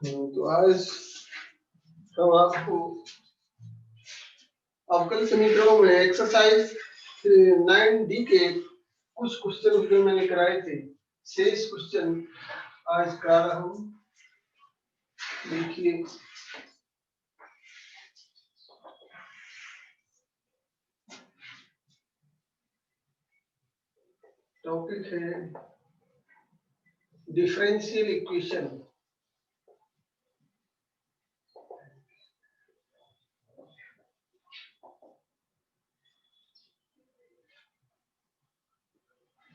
तो आज हम आपको अवकल समीकरणों में एक्सरसाइज 9D के कुछ क्वेश्चन जो मैंने कराए थे, शेष क्वेश्चन आज करा रहा हूं। देखिए, टॉपिक है differential equation.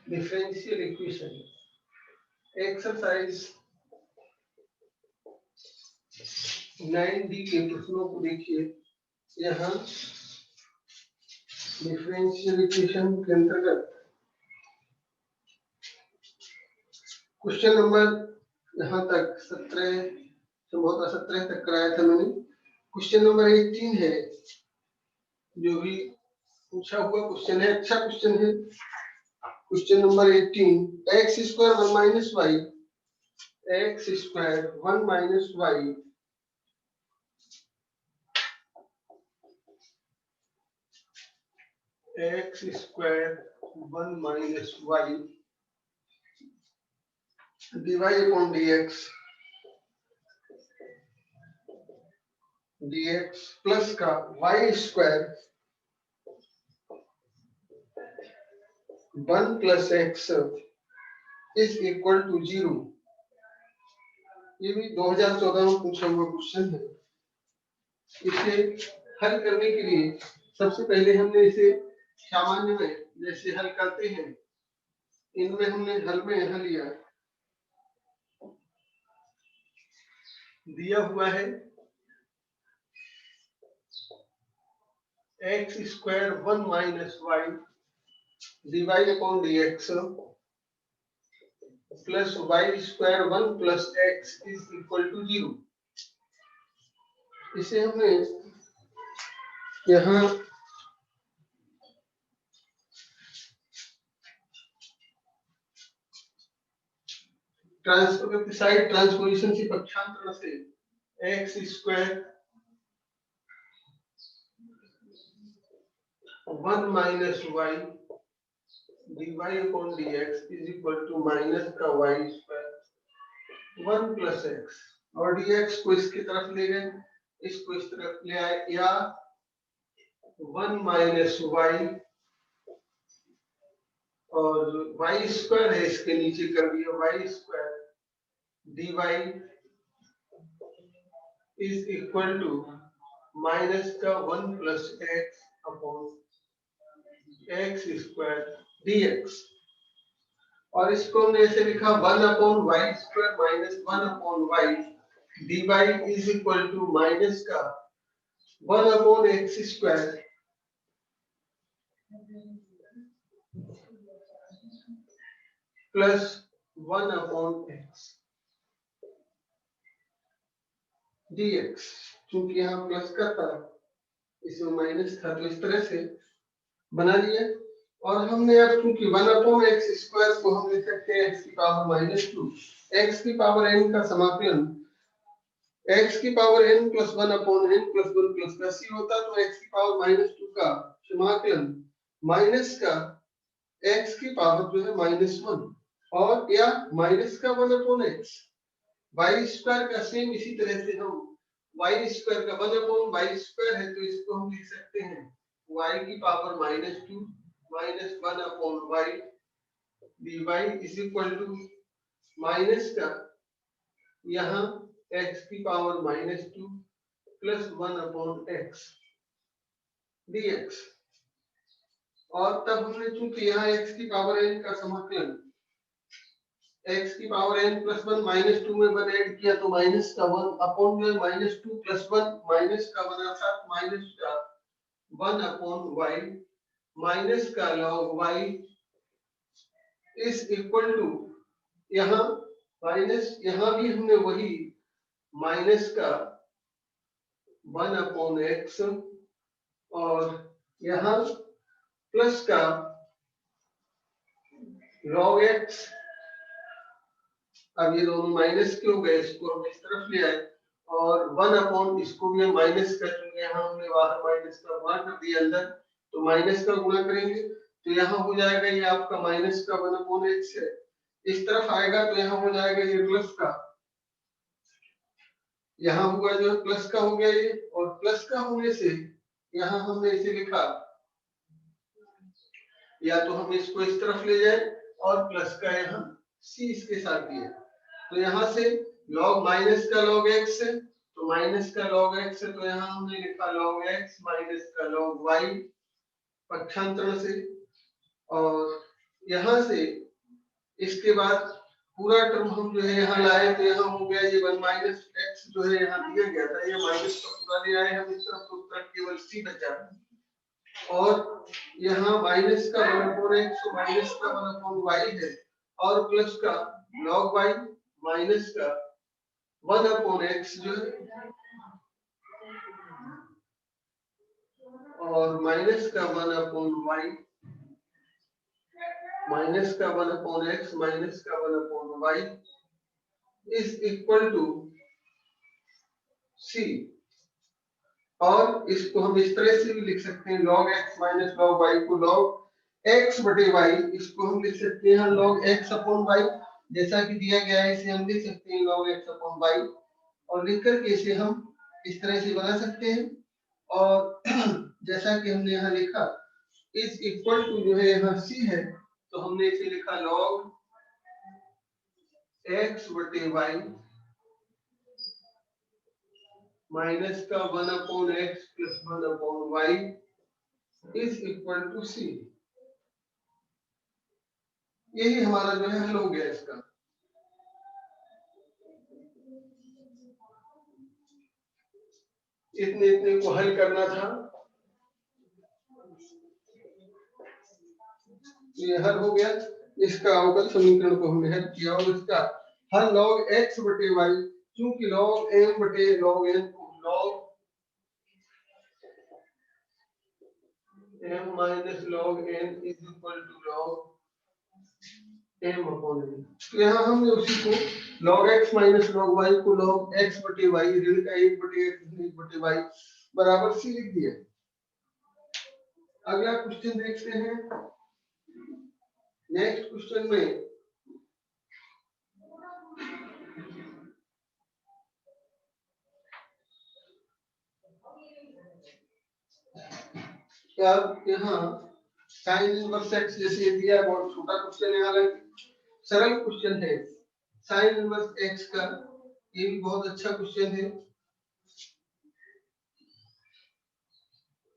Differential equation exercise 9D के प्रश्नों को देखिए। यहाँ डिफरेंशियल इक्वेशन के अंतर्गत क्वेश्चन नंबर यहाँ तक 17 तक कराया था मैंने। क्वेश्चन नंबर 18 है, जो भी पूछा हुआ क्वेश्चन है, अच्छा क्वेश्चन है। Question number 18, x square 1 minus y, x square 1 minus y x square 1 minus y dy upon dx plus का y square 1 plus x is equal to 0। ये भी 2014 में पूछा हुआ क्वेश्चन है। इसे हल करने के लिए सबसे पहले हमने इसे सामान्य में जैसे हल करते हैं, इनमें हमने हल में यहाँ लिया, दिया हुआ है x square 1 minus y divide upon dx plus y square 1 plus x is equal to 0। इसे हमने यहाँ साइड ट्रांसपोजिशन से पक्षांतर से x square 1 minus y dy upon dx is equal to minus का y स्क्वायर 1 प्लस एक्स, और dx को इसकी तरफ ले गए, इसको इस तरफ ले आए, या 1 माइनस y और y स्क्वायर है इसके नीचे कर दिया, y square dy is equal to minus का 1 plus x upon x square dx। और इसको हमने ऐसे लिखा 1 upon y square minus 1 upon y dy is equal to minus का 1 upon x square plus 1 upon x dx। क्योंकि यहाँ plus का था, इसमें माइनस था, तो इस तरह से बना लिया। और हमने अब क्योंकि 1 अपॉन एक्स स्क्वायर को हम लिख सकते हैं एक्स की पावर माइनस 2, एक्स की पावर n का समाकलन x की power n plus 1 upon n plus 1 plus plus ही होता, तो x की पावर माइनस 2 का समाकलन माइनस का x की पावर जो है माइनस 1 और या माइनस का 1 अपॉन x वाई स्क्वायर का सेम इसी तरह से हम वाई स्क्वायर का 1 अपॉन वाई स्क्वायर है, तो इसको हम लिख सकते हैं y की power minus 2 minus 1 upon y dy is equal to minus का यहाँ x की power minus 2 plus 1 upon x dx। और तब हमने चूंकि यहाँ x की पावर n का समाकलन x की पावर n प्लस 1 माइनस 2 में 1 ऐड किया, तो माइनस का 1 अपॉन जो है माइनस 2 प्लस 1 माइनस का बना था माइनस का 1 अपॉन y माइनस का log y is equal to यहाँ माइनस, यहाँ भी हमने वही माइनस का 1 अपॉन एक्स और यहाँ प्लस का log x अब ये दोनों माइनस के हो गए, इसको हम इस तरफ ले आए और 1 अपॉन इसको भी हम माइनस कर देंगे। यहाँ हमने बाहर माइनस का गुणा कर दिया, अंदर तो माइनस का गुणा करेंगे तो यहाँ हो जाएगा ये आपका माइनस का 1 अपॉन एक्स है। इस तरफ आएगा तो यहाँ हो जाएगा ये प्लस का, यहाँ हुआ जो प्लस का हो गया ये, और प्लस का होने से यहाँ हमने इसे लिखा, या तो हम इसको इस तरफ ले जाए और प्लस का यहाँ सी इसके साथ दिए, तो यहाँ से log माइनस का log x है, तो माइनस का log x है तो यहाँ हमने लिखा log x माइनस का log y पक्षांतरण से, और यहाँ से इसके बाद पूरा टर्म हम जो है यहाँ लाए तो यहाँ हो गया ये 1 माइनस एक्स जो है यहाँ दिया गया था, ये माइनस का पूरा ले आए हम इस तरफ, तो उत्तर केवल सी बचा, और यहाँ माइनस का 1 अपॉन एक्स माइनस का 1 अपॉन वाई है, और प्लस का log y माइनस का 1 अपॉन एक्स जो है, और माइनस का 1 अपॉन वाई माइनस का 1 अपॉन एक्स माइनस का 1 upon y is equal to c. और इसको हम इस तरह से भी लिख सकते हैं, log x minus log y को log x बटे y, इसको हम लिख सकते हैं log x अपॉन y, जैसा कि दिया गया है इसे हम लिख सकते हैं log x अपॉन y, और लिख करके इसे हम इस तरह से बना सकते हैं। और जैसा कि हमने यहाँ लिखा इज इक्वल टू जो है यहाँ c है, तो हमने इसे लिखा log x बटे y माइनस का 1 upon x plus 1 upon y is equal to c. यही हमारा जो है हल हो गया इसका। इतने इतने को हल करना था, ये हल हो गया। इसका अवकल समीकरण को हमने हल किया, और इसका हल log x बटे y, क्योंकि log m बटे log n को log m minus log n is equal to log m upon n, तो यहाँ हमने उसी को log x minus log y को log x बटे y ऋण का 1 बटे x 1 बटे y बराबर c लिख दिया। अगला क्वेश्चन देखते हैं। नेक्स्ट क्वेश्चन में अब यहाँ साइन इनवर्स x जैसे ये दिया है, बहुत छोटा क्वेश्चन है, हालांकि सरल क्वेश्चन है साइन इनवर्स x का, ये भी बहुत अच्छा क्वेश्चन है।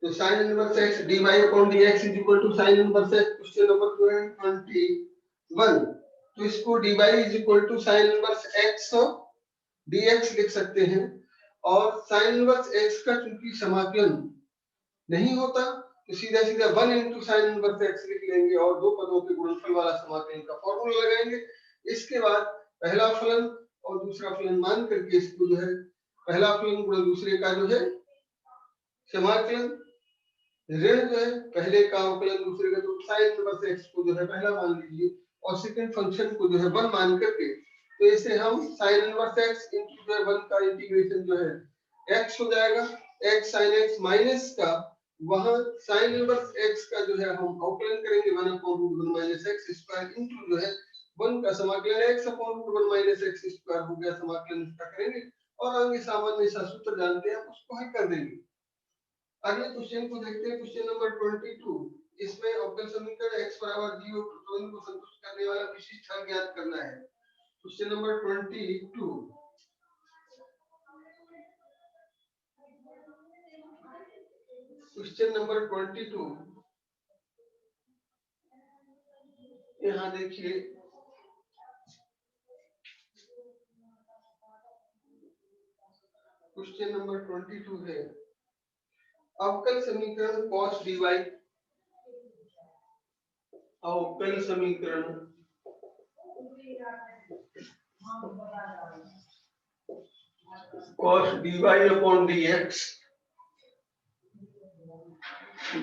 तो sine inverse x dy upon dx is equal to sine inverse x, question number 21, तो इसको dy is equal to sine inverse x dx लिख सकते हैं। और साइन इनवर्स x का चूंकि समाकलन नहीं होता तो सीधा सीधा 1 इंटू साइन इनवर्स x लिख लेंगे और दो पदों के गुणनफल वाला समाकलन का फॉर्मूला लगाएंगे। इसके बाद पहला फलन और दूसरा फलन मान करके इसको जो है पहला फलन गुणा दूसरे का जो है समाकलन, ऋण जो है पहले का अवकलन दूसरे का, तो साइन इनवर्स x को जो है पहला मान लीजिए और सेकंड फंक्शन को जो है 1 मान करके, तो इसे हम साइन इनवर्स x इंटू जो है 1 का इंटीग्रेशन जो है x हो जाएगा, x sin x माइनस का वहां साइन इनवर्स x का जो है हम अवकलन करेंगे 1 upon root 1 minus x square into जो है 1 का समाकलन x upon root 1 minus x square हो गया, समाकलन इसका करेंगे और आगे सामान्य सा सूत्र जानते हैं उसको हल कर देंगे। अगले क्वेश्चन को देखते हैं, क्वेश्चन नंबर 22। इसमें अवकल समीकरण x बराबर 0 प्रतोलन को संतुष्ट करने वाला विशिष्ट हल ज्ञात करना है। क्वेश्चन नंबर 22, क्वेश्चन नंबर 22 यहाँ देखिए, क्वेश्चन नंबर 22 है अवकल समीकरण cos dy, अवकल समीकरण cos dy upon dx,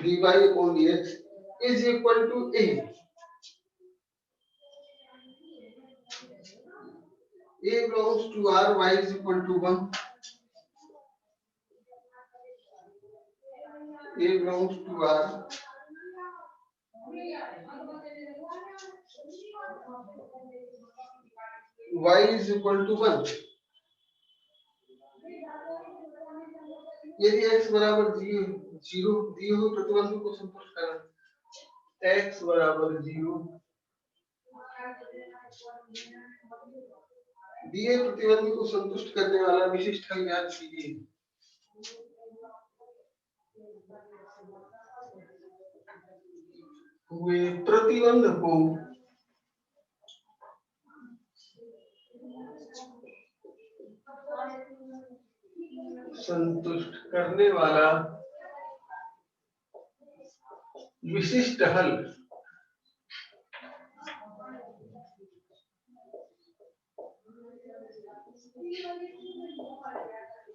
dy upon dx is equal to a। A belongs to R, Y is equal to 1. A belongs to R. Y is equal to 1. यदि x बराबर 0 दिए हुए प्रतिबंध को संतुष्ट करना, x बराबर 0 दिए प्रतिबंध को संतुष्ट करने वाला विशिष्ट हल ज्ञात कीजिए। हुए प्रतिबंध को संतुष्ट करने वाला विशिष्ट हल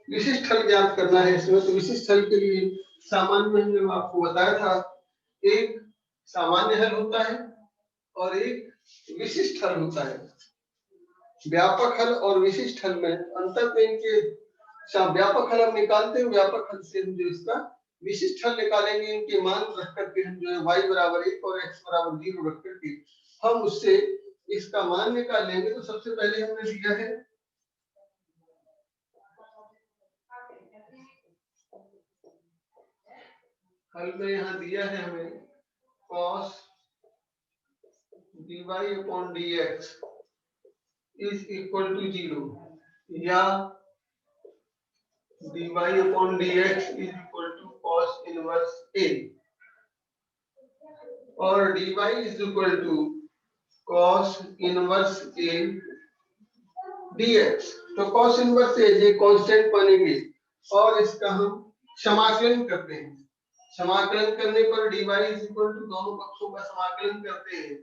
विशिष्ट हल ज्ञात करना है इसमें। तो विशिष्ट हल के लिए सामान्य में हमने आपको बताया था, एक सामान्य हल होता है और एक विशिष्ट हल होता है। व्यापक हल और विशिष्ट हल में अंतर तो इनके, व्यापक हल हम निकालते हैं, व्यापक हल से हम जो इसका विशिष्ट हल निकालेंगे, इनके मान रख करके हम जो है y बराबर 1 और x बराबर 0 रख करके हम उससे इसका मान निकाल लेंगे। तो सबसे पहले हमने दिया है हल में, यहाँ दिया है हमें cos dy upon dx is equal to 0 या dy upon dx is equal to cos inverse a और dy is equal to cos inverse a dx। तो cos inverse a ये कांस्टेंट मानेंगे और इसका हम समाकलन करते हैं। समाकलन करने पर dy is equal to दोनों पक्षों का समाकलन करते हैं,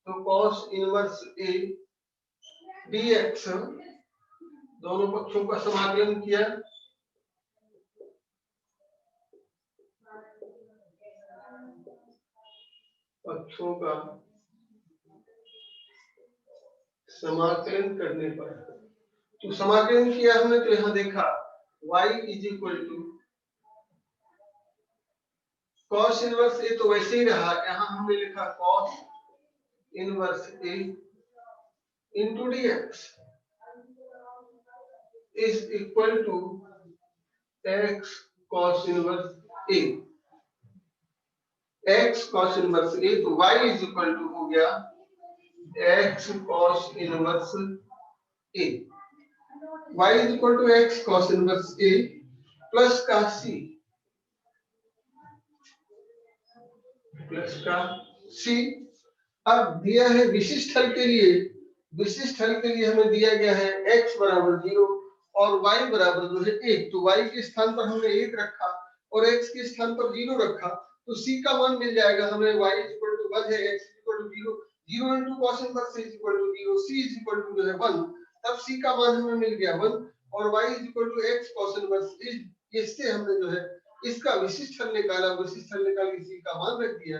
तो cos inverse a dx दोनों पक्षों का समाकलन किया, पक्षों का समाकलन करने पर, तो समाकलन किया हमने, तो यहाँ देखा y is equal to cos inverse a, तो वैसे ही रहा, यहाँ हमने लिखा cos inverse a into dx is equal to x cos inverse a, x cos inverse a, तो y इज इक्वल टू हो गया x cos inverse a, y is equal to x cos inverse a plus का c, plus का c। अब दिया है विशिष्ट हल के लिए, विशिष्ट हल के लिए हमें दिया गया है x बराबर 0 और y बराबर जो है 1, तो y के स्थान पर हमने 1 रखा और x के स्थान पर 0 रखा, तो c का मान मिल जाएगा हमें। y इक्वल टू 1 है, x equal to 0, 0 into cos inverse a equal to 0, c equal to जो है 1, तब c का मान हमें मिल गया 1 और y equal to x cos inverse a। इससे हमने जो है इसका विशिष्ट हल निकाला, विशिष्ट हल निकाल के c का मान रख दिया।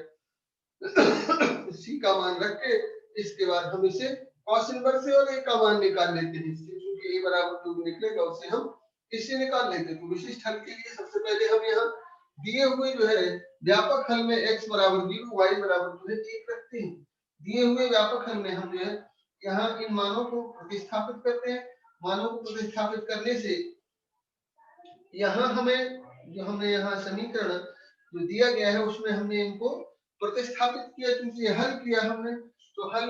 c का मान रख के इसके बाद हम इसे cos इनवर्स से और a का मान निकाल लेते हैं, इससे क्योंकि a बराबर जो निकलेगा उससे हम इससे निकाल लेते हैं। तो विशिष्ट हल के लिए सबसे पहले हम यहाँ दिए हुए जो है व्यापक हल में x बराबर 0 y बराबर जो है 1 रखते हैं। दिए हुए व्यापक हल में हम जो है यहाँ इन मानों को प्रतिस्थापित करते हैं। मानों को प्रतिस्थापित करने से यहाँ हमें जो हमने यहाँ समीकरण जो दिया गया है उसमें हमने इनको प्रतिस्थापित किया, क्योंकि हल किया हमने, तो हल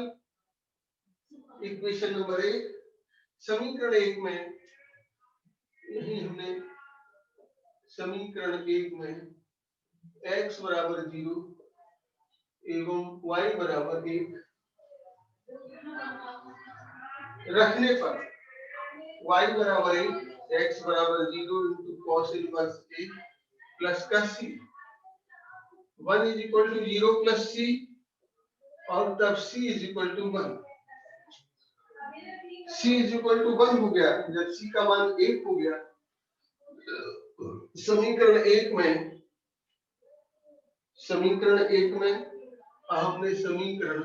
इक्वेशन नंबर 1 समीकरण 1 में यही हमने समीकरण 1 में x बराबर 0 एवं y बराबर 1 रखने पर y बराबर 1 x बराबर 0 into cos inverse a plus का c, 1 is equal to 0 plus c और तब c is equal to 1, c is equal to 1 हो गया। जब c का मान 1 हो गया, समीकरण 1 में हमने समीकरण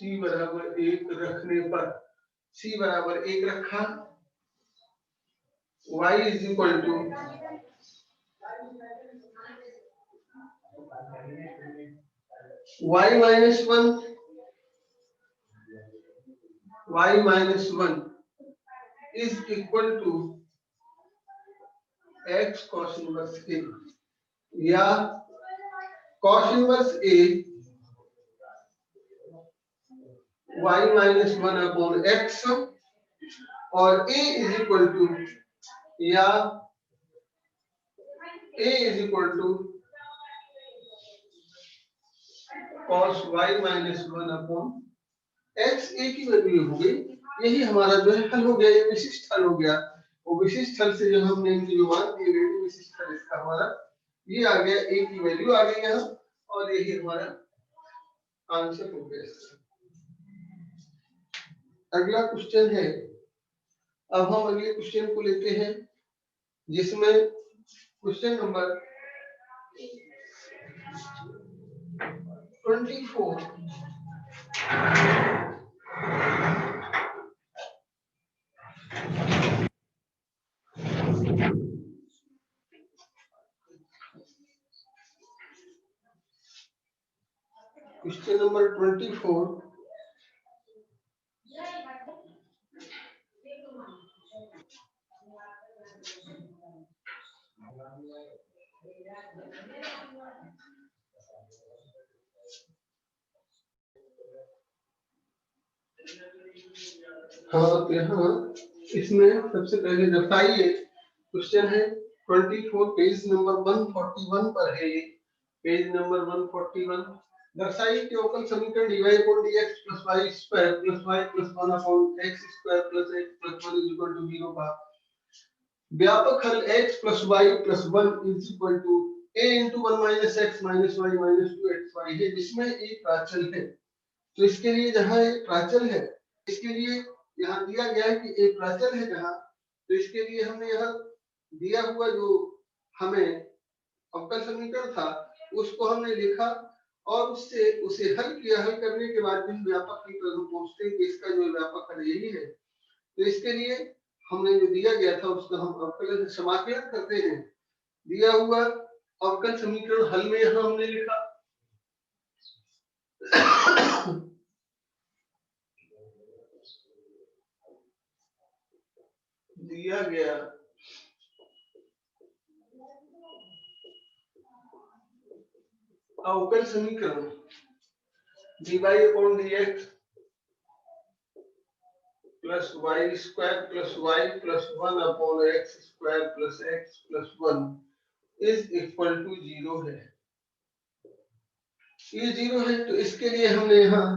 c बराबर 1 रखने पर c बराबर 1 रखा, y is equal to y minus 1, y minus 1 is equal to x cos inverse a, या cos inverse a y minus 1 upon x, और a इज इक्वल टू, या a is equal to cos y minus 1 upon x, a की value हो गई। यही हमारा जो है हल हो गया, ये विशिष्ट हल हो गया। वो विशिष्ट हल से जो हमने इनकी जो मान दिए गए विशिष्ट हल इसका हमारा ये आ गया, a की वैल्यू आ गई यहाँ, और यही हमारा आंसर हो गया। अगला क्वेश्चन है, अब हम अगले क्वेश्चन को लेते हैं, जिसमें क्वेश्चन नंबर 24। क्वेश्चन नंबर 24, हाँ तो यहाँ इसमें सबसे पहले दर्शाइए, क्वेश्चन है 24, पेज नंबर 141 पर है ये, पेज नंबर 141। दर्शाइए कि अवकल समीकरण dy upon dx plus y square plus y plus 1 upon x square plus x plus 1 is equal to 0 का व्यापक हल x plus y plus 1 is equal to a into 1 minus x minus y minus 2xy है, जिसमें एक प्राचल है। तो इसके लिए जहाँ एक प्राचल है, इसके लिए यहाँ दिया गया है कि एक प्राचल है जहाँ, तो इसके लिए हमने यहाँ दिया हुआ जो हमें अवकल समीकरण था उसको हमने लिखा, और उससे उसे हल किया। हल करने के बाद हम व्यापक हल पर पहुंचते हैं कि इसका जो व्यापक हल यही है। तो इसके लिए हमने जो दिया गया था उसका हम अवकलन समाकलन करते हैं। दिया हुआ अवकल समीकरण हल में यहाँ हमने लिखा दिया गया अवकल समीकरण dy upon dx plus y square plus y plus 1 upon x square plus x plus 1 is equal to 0 है। ये 0 है, तो इसके लिए हमने यहाँ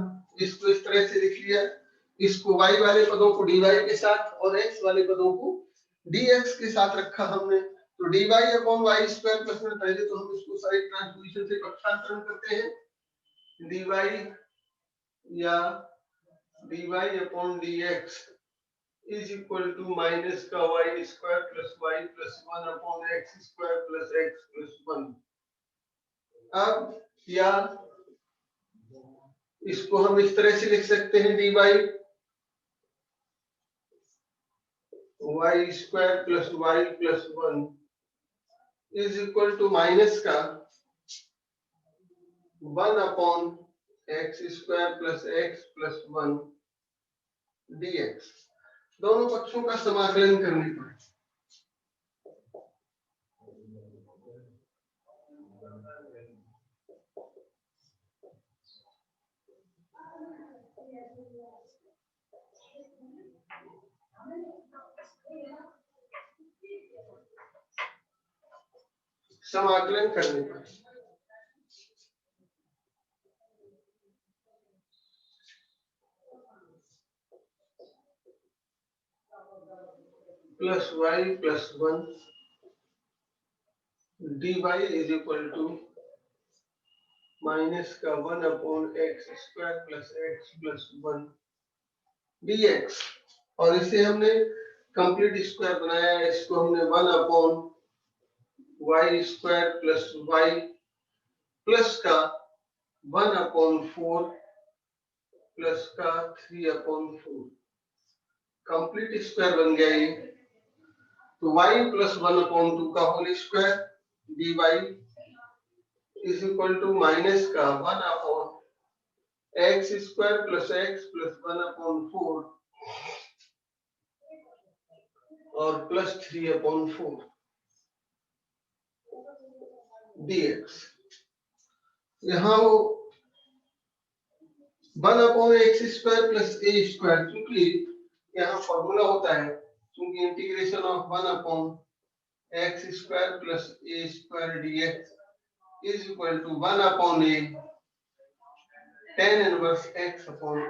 इसको इस तरह से लिख लिया, इसको y वाले पदों को dy के साथ और x वाले पदों को dx के साथ रखा हमने। तो dy upon y square plus में पहले तो हम इसको साइड ट्रांसपोजिशन से पक्षांतरण करते हैं, dy या dy upon dx is equal to minus का y square plus y plus 1 upon x square plus x plus 1। अब या इसको हम इस तरह से लिख सकते हैं, dy y square plus y plus 1 is equal to minus का 1 upon x square plus x plus 1 dx। दोनों पक्षों का समाकलन करने पर समाकलन करने पर plus y plus 1 dy is equal to minus का 1 upon x square plus x plus 1 dx। और इसे हमने कंप्लीट स्क्वायर बनाया, इसको हमने 1 upon y square plus y plus का 1 अपॉन 4 प्लस का 3/4 कंप्लीट स्क्वायर बन गया ये। तो y प्लस 1/2 का whole square dy is equal to minus का 1/x square plus x plus 1/4 और प्लस 3/4 dx। यहाँ वो 1/x square plus a square, क्योंकि यहाँ फॉर्मूला होता है, क्योंकि integration of 1/x square plus a square dx is equal to 1/a tan inverse x upon a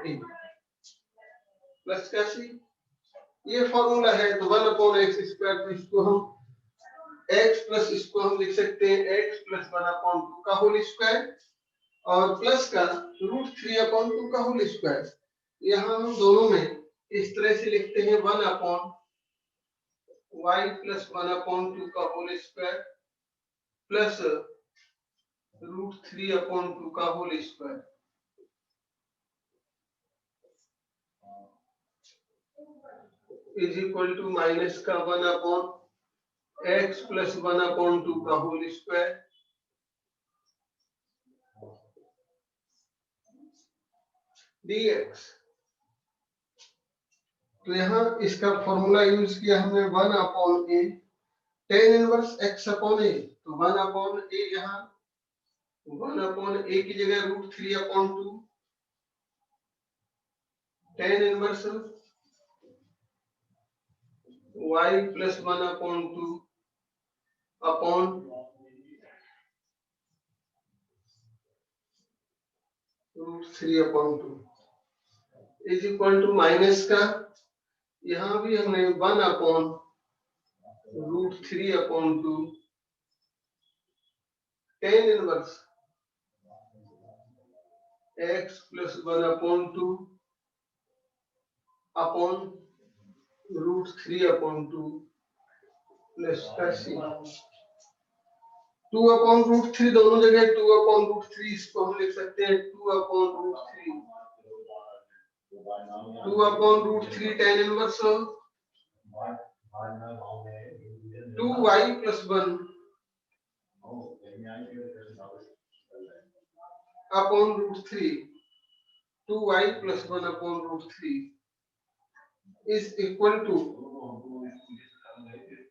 plus का c। ये फॉर्मूला है। तो 1/x स्क्वायर, तो इसको हम x प्लस इसको हम लिख सकते हैं x प्लस 1/2 का होल स्क्वायर और प्लस का √3/2 का होल स्क्वायर। यहाँ हम दोनों में इस तरह से लिखते हैं 1/y प्लस 1/2 का होल स्क्वायर प्लस √3/2 का whole square is equal to minus का 1/x प्लस 1/2 का होल स्क्वायर dx। तो यहाँ इसका फॉर्मूला यूज किया हमने 1/a tan inverse x upon a। तो 1/a यहाँ 1/a की जगह √3/2 tan inverse y plus 1/2 upon √3/2 is equal to minus का, यहाँ भी हमने 1/√3/2 tan inverse x plus 1/2 upon √3/2 plus का c। 2/√3 दोनों जगह 2/√3, इसको हम लिख सकते हैं 2/√3 2/√3 tan inverse 2y plus 1 upon √3 2y plus 1 upon √3 is equal to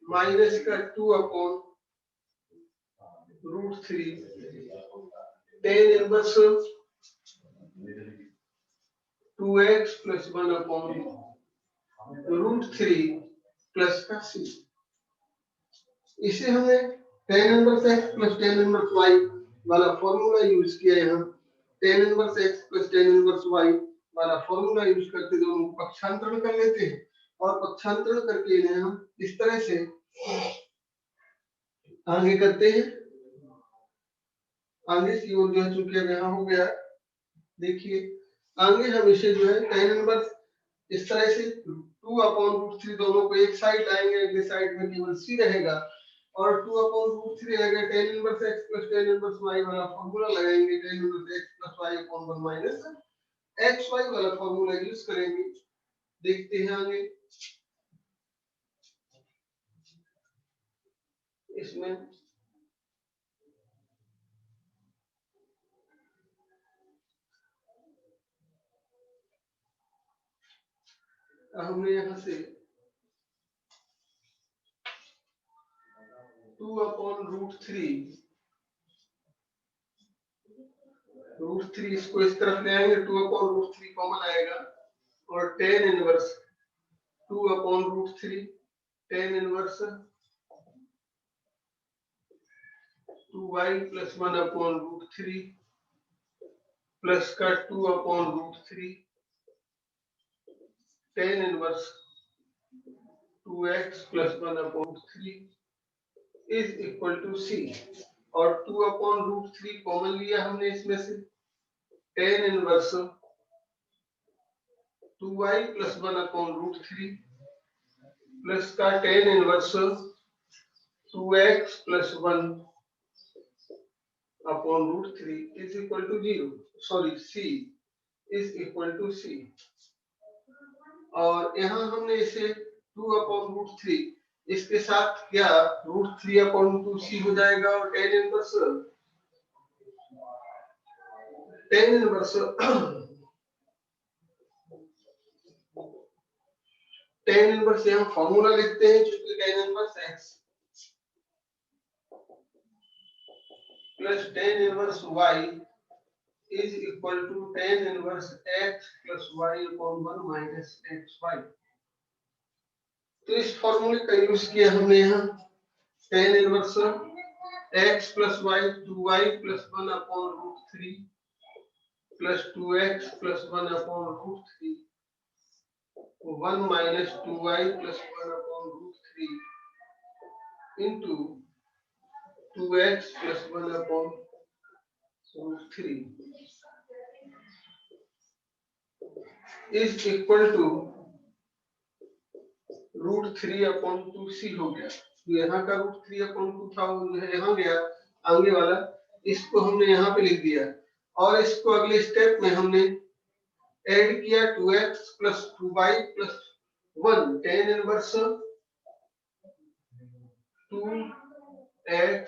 minus का 2/√3 tan inverse 2x plus 1 upon √3 plus का c। इसे हमने tan inverse x plus tan inverse y वाला फॉर्मूला यूज किया। यहाँ tan inverse x plus tan inverse y वाला formula use करके दोनों पक्षांतरण कर लेते हैं और पक्षांतरण करके इन्हें हम इस तरह से आगे करते हैं। आगे की ओर जो है, चूंकि अब यहाँ हो गया, देखिए आगे हम इसे जो है tan इनवर्स इस तरह से 2/√3 दोनों को एक साइड लाएंगे, अगले साइड में केवल c रहेगा और 2/√3 रहेगा। tan inverse x plus tan inverse y वाला फॉर्मूला लगाएंगे, tan inverse x plus y upon 1 minus xy वाला फॉर्मूला यूज करेंगे। देखते हैं आगे इसमें हमने यहाँ से 2/√3 इसको इस तरफ ले आएंगे, 2/√3 कॉमन आएगा और tan inverse 2/√3 tan inverse 2y plus 1/√3 plus का 2/√3 tan inverse 2x plus 1/3 is equal to c। और 2/√3 कॉमन लिया हमने इसमें से, tan inverse 2y plus 1/√3 plus का tan inverse 2x plus 1/√3 is equal to 0, sorry c is equal to c. और यहाँ हमने इसे 2/√3 इसके साथ क्या √3/2c हो जाएगा, और tan इनवर्स यहाँ फॉर्मूला लिखते हैं, क्योंकि tan inverse x plus tan inverse y is equal to tan inverse x plus y upon 1 minus xy। तो इस फॉर्मूले का यूज किया हमने यहाँ tan inverse x plus y 2y plus 1 upon √3 plus 2x plus 1 upon √3 1 minus 2y plus 1 upon √3 into 2x plus 1 upon √3 is equal to √3/2c हो गया। तो यहाँ का √3/2 था, वो यहाँ गया आगे वाला, इसको हमने यहाँ पे लिख दिया। और इसको अगले स्टेप में हमने ऐड किया 2x plus 2y plus 1 tan inverse 2x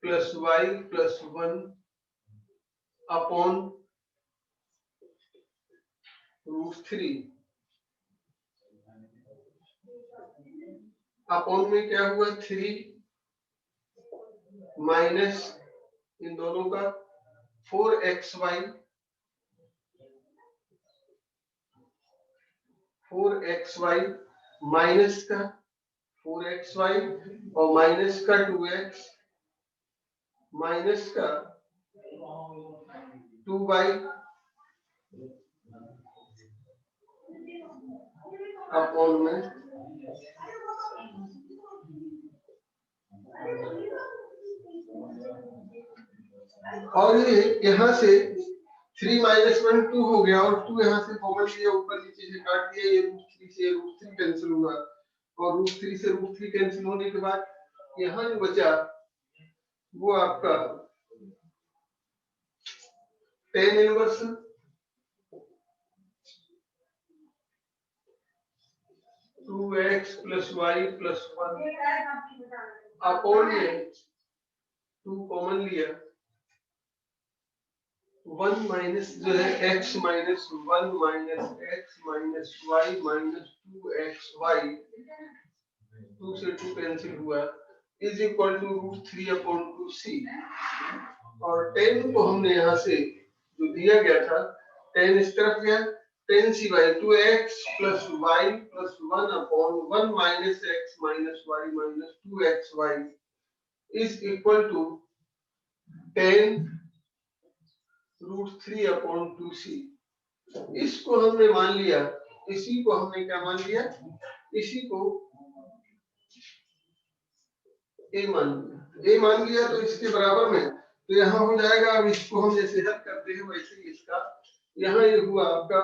plus y plus 1 upon √3 upon में क्या हुआ 3 माइनस इन दोनों का 4xy माइनस का 4xy और माइनस का 2x माइनस का 2y अपॉन में और ये यहाँ से 3 माइनस 1 2 हो गया, और 2 यहाँ से कॉमन लिया, ऊपर नीचे से काट दिया, ये √3 से √3 कैंसिल हुआ, और √3 से √3 कैंसिल होने के बाद यहाँ जो बचा वो आपका tan inverse 2x plus y plus 1 upon में 2 कॉमन लिया, 1 माइनस जो है x minus 1 minus x minus y minus 2xy 2 से 2 कैंसिल हुआ इज इक्वल टू √3/2c। और tan को हमने यहाँ से जो दिया गया था, tan इस तरफ गया, tan cy 2x plus y plus 1 upon 1 minus x minus y minus 2xy is equal to tan √3/2c। इसको हमने मान लिया, इसी को हमने क्या मान लिया, इसी को a मान लिया। तो इसके बराबर में तो यहाँ हो जाएगा। अब इसको हम जैसे हल करते हैं वैसे ही इसका यहाँ ये हुआ आपका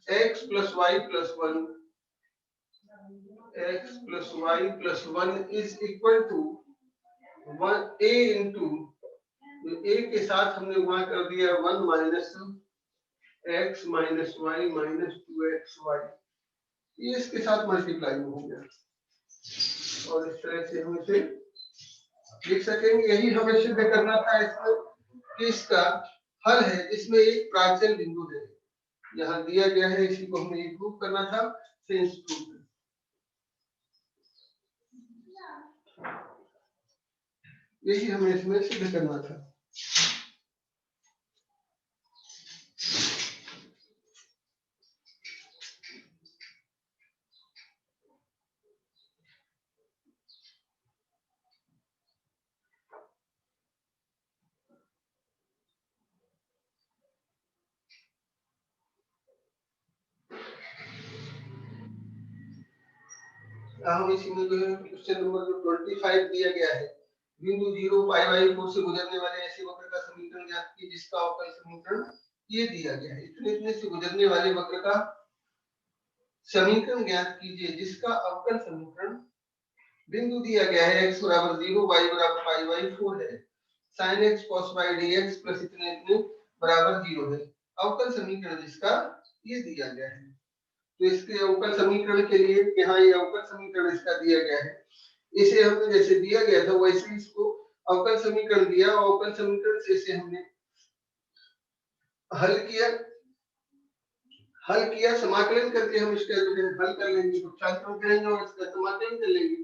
x plus y plus 1 x plus y plus 1 is equal to 1 a into a के साथ हमने वहां कर दिया 1 minus x minus y minus 2xy, ये इसके साथ मल्टीप्लाई हो गया, और इस तरह से हम इसे लिख सकेंगे। यही हमें सिद्ध करना था इसमें कि इसका हल है जिसमें एक प्राचल बिंदु है, यहाँ दिया गया है, इसी को हमें प्रूव करना था। सेंस प्रूफ यही हमें इसमें सिद्ध करना था। हम इसी में जो है क्वेश्चन नंबर जो 25 दिया गया है, बिंदु 0 π/4 से गुजरने वाले ऐसे वक्र का समीकरण ज्ञात कीजिए जिसका अवकल समीकरण ये दिया गया है। इतने से गुजरने वाले वक्र का समीकरण ज्ञात कीजिए जिसका अवकल समीकरण बिंदु दिया गया है x बराबर 0 y बराबर π/4 है। sin x cos y dx plus इतने इतने बराबर 0 है। अवकल समीकरण इसका ये दिया गया है। तो इसके अवकल समीकरण के लिए यहाँ ये अवकल समीकरण इसका दिया गया है। इसे हमने जैसे दिया गया था वैसे इसको अवकल समीकरण दिया, अवकल समीकरण से इसे हमने हल किया। समाकलन करके हम इसका जो है हल कर लेंगे, उपचारण करेंगे और इसका समाकलन कर लेंगे।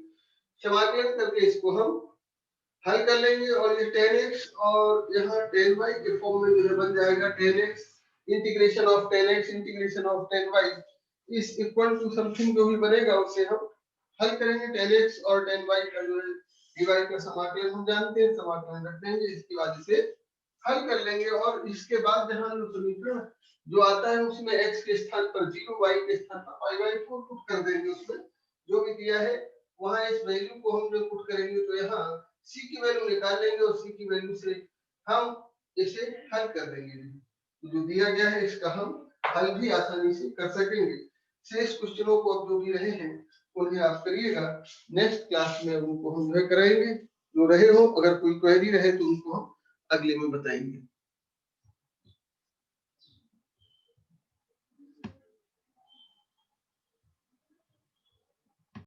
समाकलन करके इसको हम हल कर लेंगे और ये tan x और यहाँ tan y के फॉर्म में जो है बन जाएगा tan x integration of tan x integration of tan y is equal to something जो भी बनेगा उसे हम हल करेंगे। tan x और tan y का जो है dy का समाकलन हम जानते हैं, समाकलन रख देंगे, इसके बाद इसे हल कर लेंगे और इसके बाद जहां जो समीकरण जो आता है उसमें x के स्थान पर 0, y के स्थान पर pi/4 पुट कर देंगे। उसमें जो भी दिया है वहां इस वैल्यू को हम जो पुट करेंगे तो यहाँ c की वैल्यू निकाल लेंगे और c की वैल्यू से हम इसे हल कर देंगे। तो जो दिया गया है इसका हम हल भी आसानी से कर सकेंगे। शेष क्वेश्चनों को अब जो भी रहे हैं उन्हें आप करिएगा, नेक्स्ट क्लास में उनको हम जो कराएंगे। जो रहे हो अगर कोई क्वेरी रहे तो उनको हम अगले में बताएंगे।